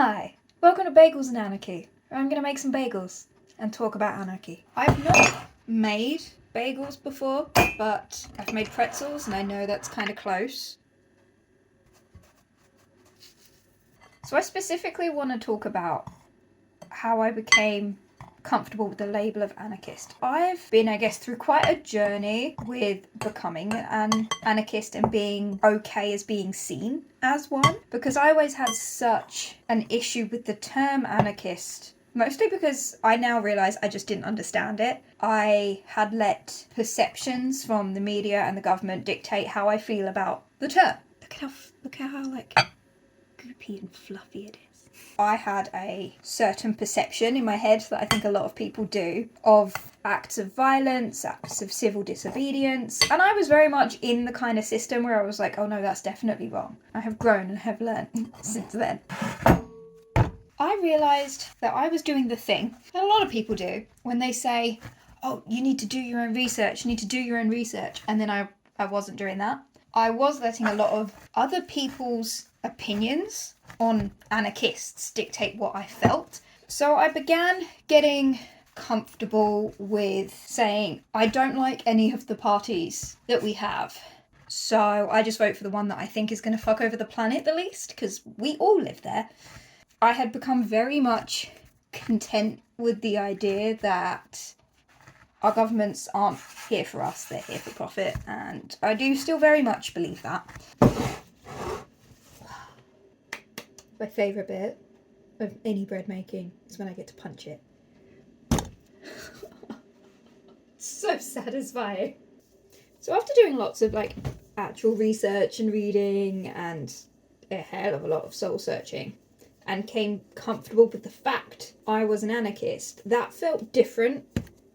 Hi, welcome to Bagels and Anarchy, where I'm going to make some bagels and talk about anarchy. I've not made bagels before, but I've made pretzels and I know that's kind of close. So I specifically want to talk about how I became comfortable with the label of anarchist. I've been, I guess, through quite a journey with becoming an anarchist and being okay as being seen as one, because I always had such an issue with the term anarchist, mostly because I now realise I just didn't understand it. I had let perceptions from the media and the government dictate how I feel about the term. Look at how like goopy and fluffy it is. I had a certain perception in my head that I think a lot of people do of acts of violence, acts of civil disobedience, and I was very much in the kind of system where I was like, oh no, that's definitely wrong. I have grown and have learned since then. I realised that I was doing the thing that a lot of people do when they say, oh, you need to do your own research, and then I wasn't doing that. I was letting a lot of other people's opinions on anarchists dictate what I felt. So I began getting comfortable with saying, I don't like any of the parties that we have. So I just vote for the one that I think is going to fuck over the planet the least, because we all live there. I had become very much content with the idea that our governments aren't here for us, they're here for profit, and I do still very much believe that. My favourite bit of any bread making is when I get to punch it. So satisfying. So after doing lots of like actual research and reading and a hell of a lot of soul searching, and came comfortable with the fact I was an anarchist, that felt different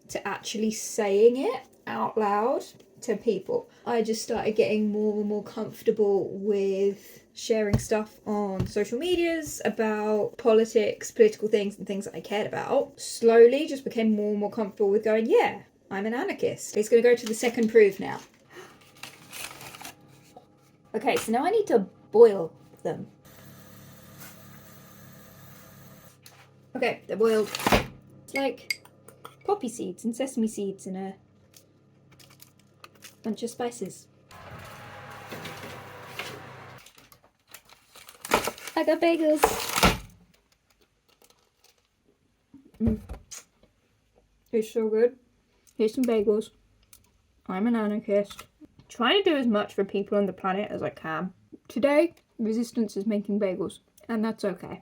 to actually saying it out loud to people. I just started getting more and more comfortable with sharing stuff on social medias about politics, political things and things that I cared about. Slowly just became more and more comfortable with going, yeah, I'm an anarchist. It's going to go to the second proof now. Okay, so now I need to boil them. Okay, they're boiled. It's like poppy seeds and sesame seeds and a bunch of spices. I got bagels. It's so good. Here's some bagels. I'm an anarchist. Trying to do as much for people on the planet as I can. Today, resistance is making bagels, and that's okay.